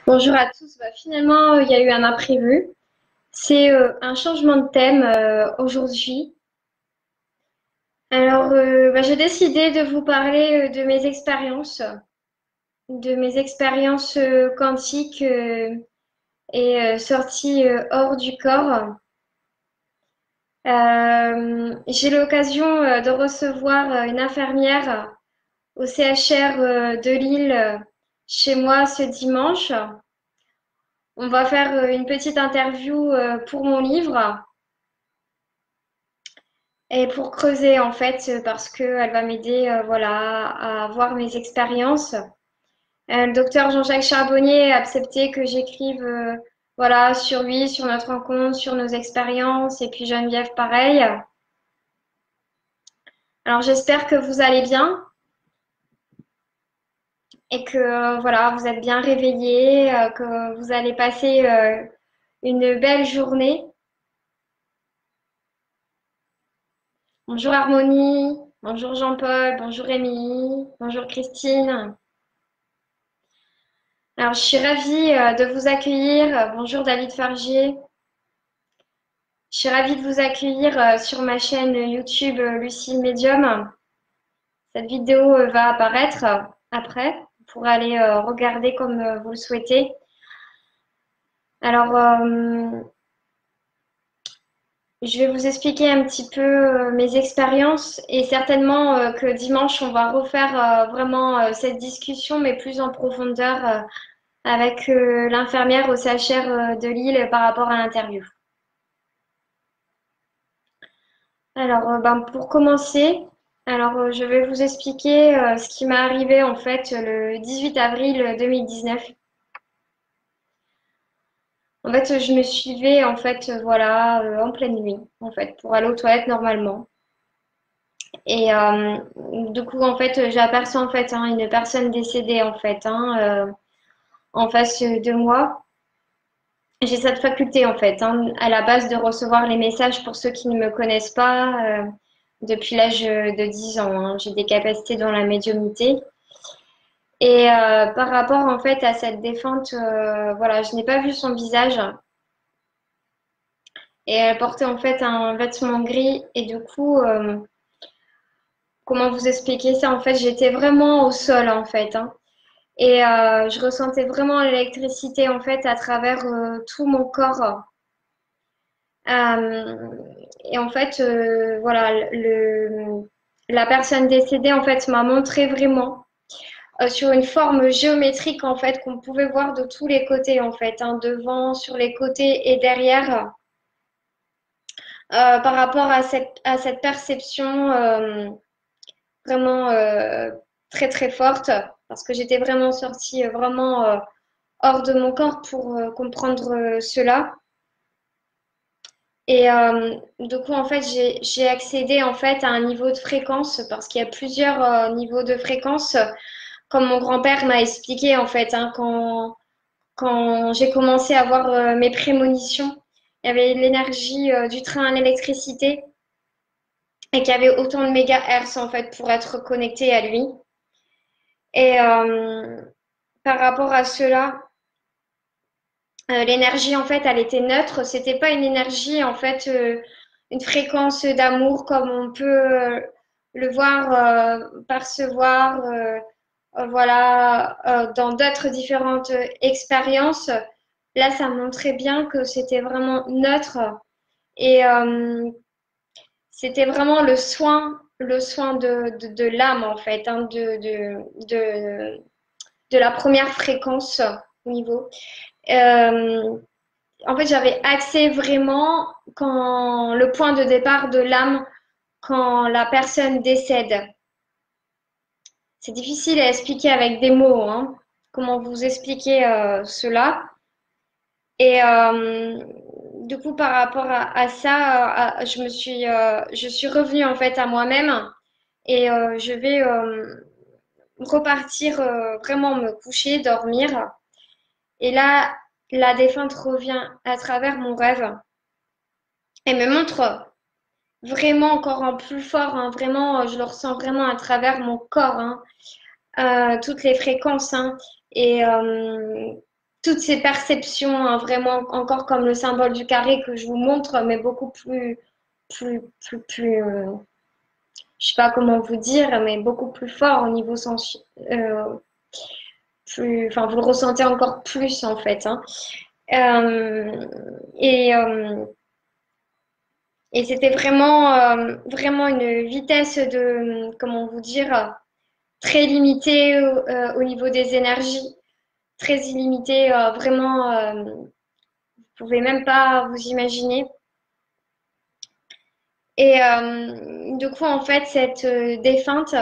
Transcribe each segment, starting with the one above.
Bonjour à tous. Finalement, il y a eu un imprévu. C'est un changement de thème aujourd'hui. Alors, j'ai décidé de vous parler de mes expériences quantiques et sorties hors du corps. J'ai l'occasion de recevoir une infirmière au CHR de Lille chez moi ce dimanche. On va faire une petite interview pour mon livre. Et pour creuser en fait, parce qu'elle va m'aider voilà, à voir mes expériences. Le docteur Jean-Jacques Charbonnier a accepté que j'écrive voilà, sur lui, sur notre rencontre, sur nos expériences, et puis Geneviève pareil. Alors j'espère que vous allez bien et que voilà, vous êtes bien réveillés, que vous allez passer une belle journée. Bonjour Harmonie, bonjour Jean-Paul, bonjour Émilie, bonjour Christine. Alors, je suis ravie de vous accueillir. Bonjour David Fargier. Je suis ravie de vous accueillir sur ma chaîne YouTube Lucille Medium. Cette vidéo va apparaître après. Vous pourrez aller regarder comme vous le souhaitez. Alors, je vais vous expliquer un petit peu mes expériences et certainement que dimanche, on va refaire vraiment cette discussion, mais plus en profondeur avec l'infirmière au CHR de Lille par rapport à l'interview. Alors, pour commencer, je vais vous expliquer ce qui m'est arrivé en fait le 18 avril 2019. En fait, je me suivais en fait voilà en pleine nuit en fait pour aller aux toilettes normalement. Et du coup en fait j'ai aperçu en fait une personne décédée en fait en face de moi. J'ai cette faculté en fait à la base de recevoir les messages pour ceux qui ne me connaissent pas depuis l'âge de 10 ans. J'ai des capacités dans la médiumnité. Et par rapport en fait à cette défunte, voilà, je n'ai pas vu son visage et elle portait en fait un vêtement gris et du coup, comment vous expliquer ça? En fait, j'étais vraiment au sol en fait, et je ressentais vraiment l'électricité en fait à travers tout mon corps. Euh, et en fait, voilà, la personne décédée en fait m'a montré vraiment sur une forme géométrique en fait qu'on pouvait voir de tous les côtés en fait, devant, sur les côtés et derrière, par rapport à cette perception vraiment très très forte, parce que j'étais vraiment sortie vraiment hors de mon corps pour comprendre cela. Et du coup, en fait, j'ai accédé en fait à un niveau de fréquence parce qu'il y a plusieurs niveaux de fréquence, comme mon grand-père m'a expliqué en fait, quand j'ai commencé à voir mes prémonitions, il y avait l'énergie du train à l'électricité et qu'il y avait autant de mégahertz en fait pour être connecté à lui. Et par rapport à cela, l'énergie en fait, elle était neutre. C'était pas une énergie en fait, une fréquence d'amour comme on peut le voir, percevoir, voilà, dans d'autres différentes expériences. Là, ça montrait bien que c'était vraiment neutre et c'était vraiment le soin de l'âme en fait, de la première fréquence au niveau. Euh, En fait, j'avais accès vraiment quand le point de départ de l'âme, quand la personne décède. C'est difficile à expliquer avec des mots, comment vous expliquer cela. Et du coup, par rapport à ça, je suis revenue en fait à moi-même et je vais repartir vraiment me coucher, dormir. Et là, la défunte revient à travers mon rêve et me montre vraiment encore en plus fort, vraiment, je le ressens vraiment à travers mon corps, toutes les fréquences. Et toutes ces perceptions, hein, vraiment encore comme le symbole du carré que je vous montre, mais beaucoup plus, je sais pas comment vous dire, mais beaucoup plus fort au niveau sens, euh, enfin vous le ressentez encore plus en fait, hein. Euh, et euh, et c'était vraiment une vitesse de, comment vous dire, très limitée au niveau des énergies, très illimitée, vraiment, vous pouvez même pas vous imaginer. Et du coup, en fait, cette défunte,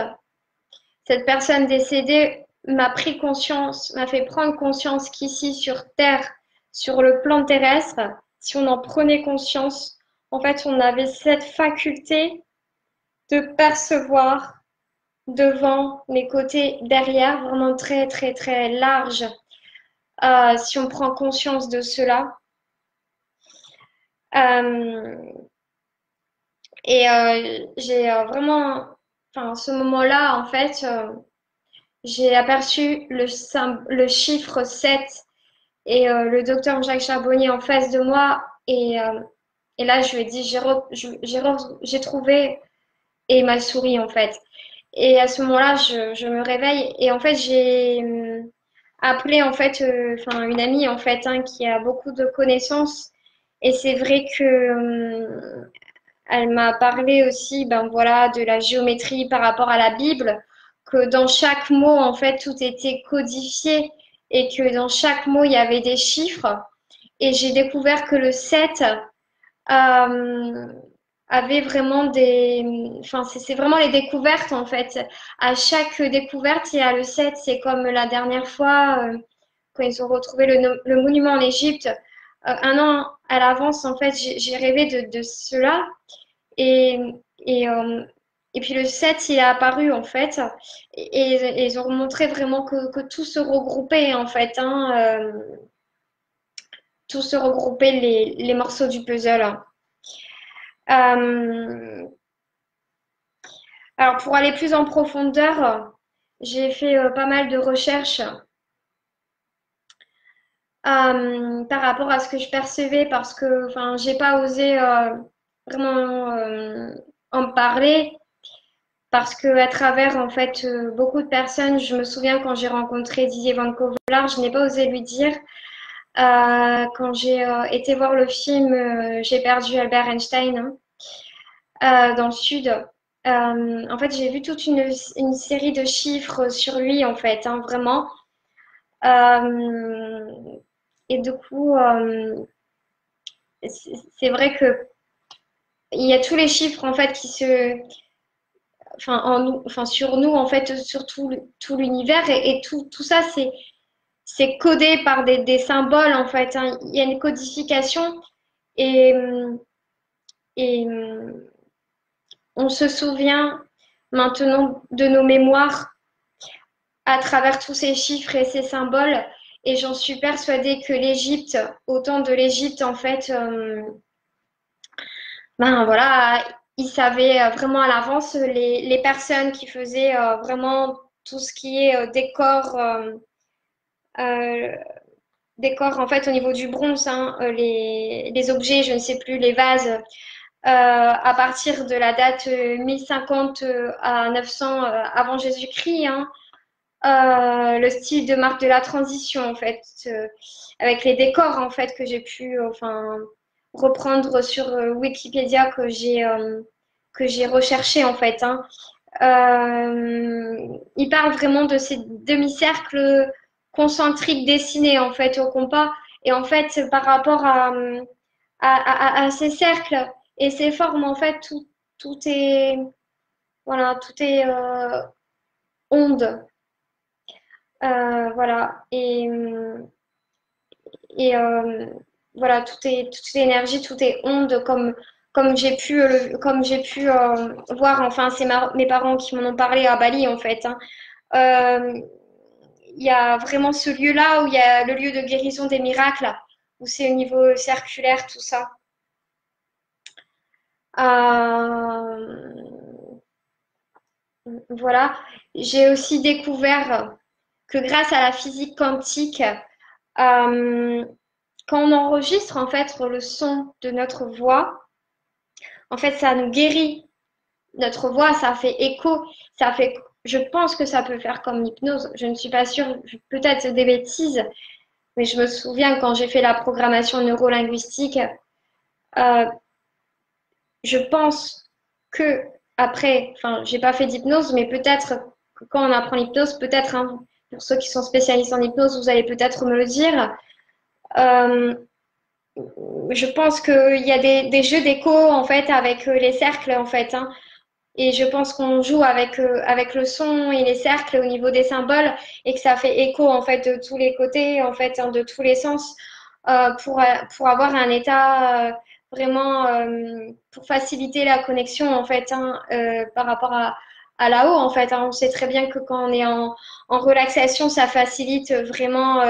cette personne décédée m'a pris conscience, m'a fait prendre conscience qu'ici sur Terre, sur le plan terrestre, si on en prenait conscience, en fait, on avait cette faculté de percevoir devant, les côtés, derrière, vraiment très, très, très large. Si on prend conscience de cela. Euh, j'ai vraiment, enfin, ce moment-là, en fait, j'ai aperçu le chiffre 7 et le docteur Jacques Charbonnier en face de moi. Et là, je lui ai dit, j'ai trouvé, et il m'a souri, en fait. Et à ce moment-là, je me réveille et en fait, j'ai appelé en fait, enfin une amie en fait, hein, qui a beaucoup de connaissances. Et c'est vrai que elle m'a parlé aussi, ben voilà, de la géométrie par rapport à la Bible, que dans chaque mot en fait, tout était codifié et que dans chaque mot il y avait des chiffres. Et j'ai découvert que le 7 euh, avait vraiment enfin, c'est vraiment les découvertes en fait. À chaque découverte, il y a le 7. C'est comme la dernière fois, quand ils ont retrouvé le monument en Égypte. Un an à l'avance, en fait, j'ai rêvé de cela. Et, et, euh, et puis le 7 il est apparu en fait. Et ils ont montré vraiment que tout se regroupait en fait, hein, tout se regroupait les morceaux du puzzle, hein. Euh, alors, pour aller plus en profondeur, j'ai fait pas mal de recherches par rapport à ce que je percevais parce que, enfin, j'ai pas osé vraiment en parler parce que à travers en fait beaucoup de personnes, je me souviens quand j'ai rencontré Didier Van Kovlar, je n'ai pas osé lui dire. Quand j'ai été voir le film J'ai perdu Albert Einstein, hein, dans le sud. En fait, j'ai vu toute une série de chiffres sur lui, en fait, hein, vraiment. Euh, et du coup, c'est vrai que il y a tous les chiffres, en fait, enfin, en nous, enfin, sur nous, en fait, sur tout l'univers. Et tout ça, c'est codé par des symboles, en fait, hein. Il y a une codification et, et on se souvient maintenant de nos mémoires à travers tous ces chiffres et ces symboles. Et j'en suis persuadée que l'Égypte, au temps de l'Égypte, en fait, ben voilà, ils savaient vraiment à l'avance les personnes qui faisaient vraiment tout ce qui est euh, décor en fait au niveau du bronze, hein, les objets, je ne sais plus, les vases, à partir de la date 1050 à 900 avant Jésus-Christ, hein. Le style de marque de la transition en fait, avec les décors en fait que j'ai pu enfin reprendre sur Wikipédia que j'ai recherché en fait, hein. Il parle vraiment de ces demi-cercles concentriques dessinés en fait au compas et en fait par rapport à ces cercles et ces formes en fait tout est voilà tout est onde. Voilà. Et voilà, toute énergie, tout est onde, comme j'ai pu voir. Enfin, c'est mes parents qui m'en ont parlé à Bali, en fait, hein. Euh, Il y a vraiment ce lieu-là où il y a le lieu de guérison des miracles, où c'est au niveau circulaire, tout ça. Euh, voilà. J'ai aussi découvert que grâce à la physique quantique, Euh, Quand on enregistre en fait le son de notre voix, en fait, ça nous guérit. Notre voix, ça fait écho, ça fait. Je pense que ça peut faire comme l'hypnose. Je ne suis pas sûre, peut-être des bêtises, mais je me souviens quand j'ai fait la programmation neurolinguistique, euh, je pense que après, enfin, j'ai pas fait d'hypnose, mais peut-être que quand on apprend l'hypnose, peut-être, hein, pour ceux qui sont spécialistes en hypnose, vous allez peut-être me le dire. Euh, je pense qu'il y a des jeux d'écho en fait avec les cercles en fait, hein. Et je pense qu'on joue avec le son et les cercles au niveau des symboles et que ça fait écho en fait de tous les côtés, en fait, hein, de tous les sens, pour avoir un état vraiment pour faciliter la connexion en fait, hein, par rapport à là-haut en fait, hein. On sait très bien que quand on est en relaxation, ça facilite vraiment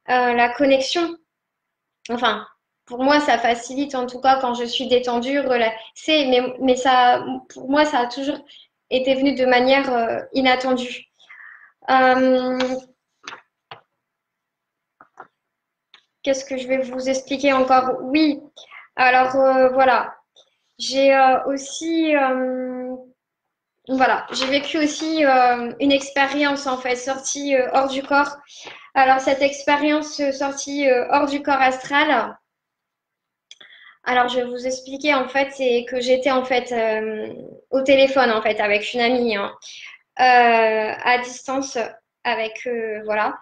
la connexion. Enfin, pour moi, ça facilite en tout cas quand je suis détendue, relaxée, mais ça, pour moi, ça a toujours été venu de manière inattendue. Euh, Qu'est-ce que je vais vous expliquer encore? Oui, alors voilà, j'ai aussi, voilà, j'ai vécu aussi une expérience en fait sortie hors du corps. Alors cette expérience sortie hors du corps astral. Alors, je vais vous expliquer, en fait, c'est que j'étais, en fait, au téléphone, en fait, avec une amie, hein, à distance, avec, voilà.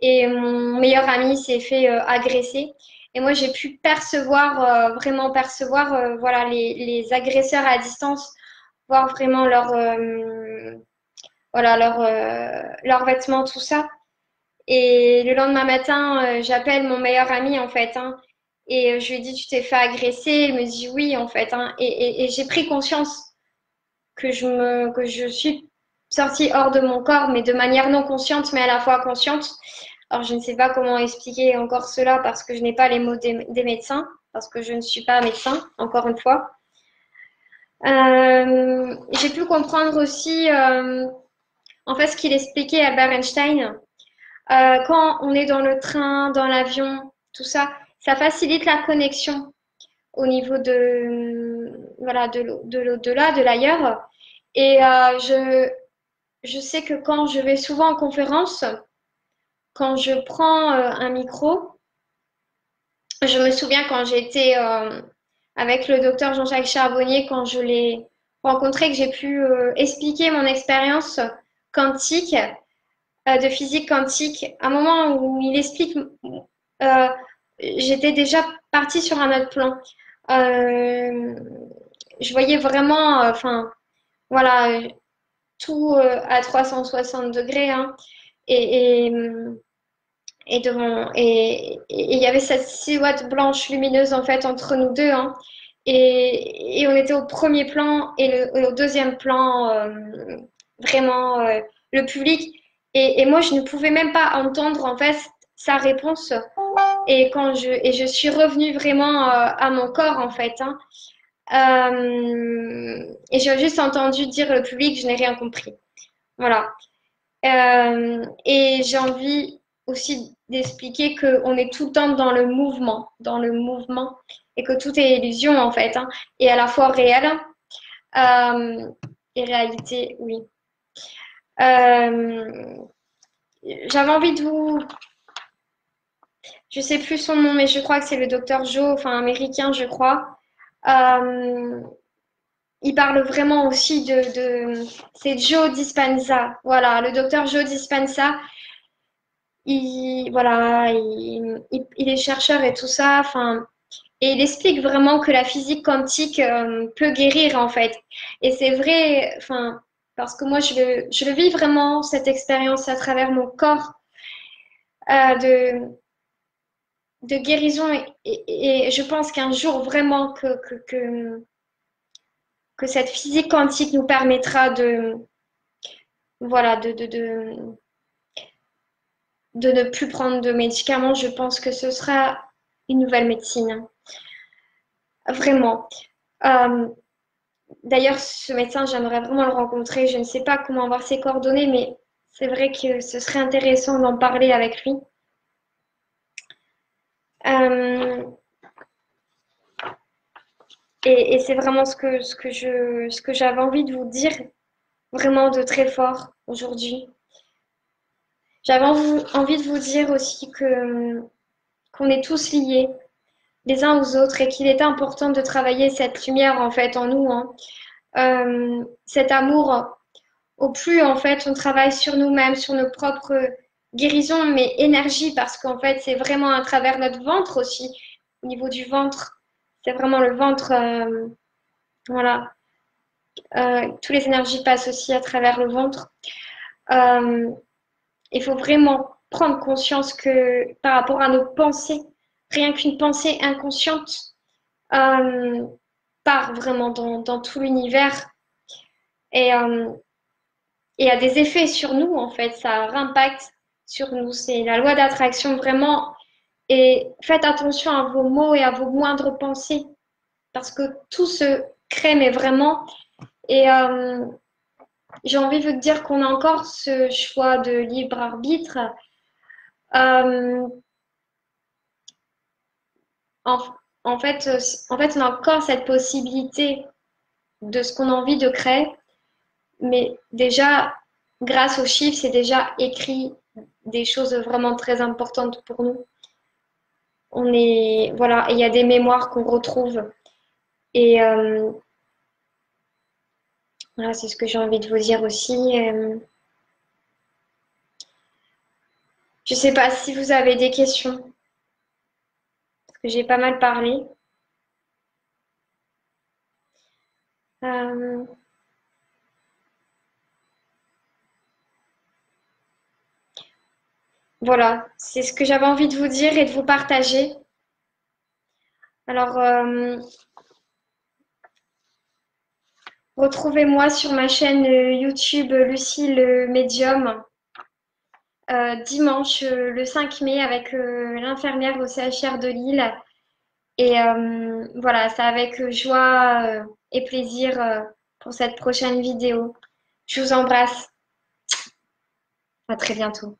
Et mon meilleur ami s'est fait agresser. Et moi, j'ai pu percevoir, vraiment percevoir, voilà, les agresseurs à distance, voir vraiment voilà, leurs vêtements, tout ça. Et le lendemain matin, j'appelle mon meilleur ami en fait, hein, et je lui ai dit, tu t'es fait agresser. Il me dit oui en fait, hein, et j'ai pris conscience que je suis sortie hors de mon corps, mais de manière non consciente, mais à la fois consciente. Alors je ne sais pas comment expliquer encore cela parce que je n'ai pas les mots des médecins, parce que je ne suis pas médecin, encore une fois. J'ai pu comprendre aussi en fait ce qu'il expliquait Albert Einstein. Quand on est dans le train, dans l'avion, tout ça, ça facilite la connexion au niveau voilà, de l'au-delà, de l'ailleurs. Et je sais que quand je vais souvent en conférence, quand je prends un micro, je me souviens quand j'étais avec le docteur Jean-Jacques Charbonnier, quand je l'ai rencontré, que j'ai pu expliquer mon expérience quantique, de physique quantique, à un moment où il explique euh, j'étais déjà partie sur un autre plan. Euh, je voyais vraiment, enfin, voilà, tout à 360 degrés, hein, et, et, et il y avait cette silhouette blanche lumineuse en fait entre nous deux, hein, et on était au premier plan et au deuxième plan, vraiment le public. Et moi, je ne pouvais même pas entendre en fait sa réponse. Et je suis revenue vraiment à mon corps en fait, hein. Et j'ai juste entendu dire le public, je n'ai rien compris. Voilà. Et j'ai envie aussi d'expliquer qu'on est tout le temps dans le mouvement, et que tout est illusion en fait, hein, et à la fois réel et réalité, oui. Euh, J'avais envie de vous, je sais plus son nom, mais je crois que c'est le docteur Joe, enfin américain, je crois. Euh, il parle vraiment aussi c'est Joe Dispenza. Voilà, le docteur Joe Dispenza. Voilà, il est chercheur et tout ça. Enfin, et il explique vraiment que la physique quantique peut guérir en fait. Et c'est vrai, enfin, parce que moi je le vis vraiment cette expérience à travers mon corps de guérison et je pense qu'un jour vraiment que cette physique quantique nous permettra voilà, de ne plus prendre de médicaments. Je pense que ce sera une nouvelle médecine. Vraiment. Euh, D'ailleurs, ce médecin, j'aimerais vraiment le rencontrer. Je ne sais pas comment avoir ses coordonnées, mais c'est vrai que ce serait intéressant d'en parler avec lui. Euh, et c'est vraiment ce que j'avais envie de vous dire, vraiment de très fort aujourd'hui. J'avais envie de vous dire aussi que qu'on est tous liés les uns aux autres et qu'il est important de travailler cette lumière en fait en nous, hein. Cet amour. Au plus en fait on travaille sur nous-mêmes, sur nos propres guérisons, mais énergie, parce qu'en fait c'est vraiment à travers notre ventre aussi, au niveau du ventre, c'est vraiment le ventre, voilà. Toutes les énergies passent aussi à travers le ventre. Euh, il faut vraiment prendre conscience que par rapport à nos pensées, rien qu'une pensée inconsciente euh, part vraiment dans tout l'univers et, et a des effets sur nous en fait, ça a un impact sur nous. C'est la loi d'attraction vraiment. Et faites attention à vos mots et à vos moindres pensées parce que tout se crée mais vraiment. Et j'ai envie de vous dire qu'on a encore ce choix de libre arbitre. Euh, en, en fait, on a encore cette possibilité de ce qu'on a envie de créer, mais déjà, grâce aux chiffres, c'est déjà écrit des choses vraiment très importantes pour nous. On est, voilà, il y a des mémoires qu'on retrouve. Et voilà, c'est ce que j'ai envie de vous dire aussi. Je ne sais pas si vous avez des questions, parce que j'ai pas mal parlé. Euh, voilà, c'est ce que j'avais envie de vous dire et de vous partager. Alors, retrouvez-moi sur ma chaîne YouTube Lucie le Médium dimanche le 5 mai avec l'infirmière au CHR de Lille. Et voilà, c'est avec joie et plaisir pour cette prochaine vidéo. Je vous embrasse. À très bientôt.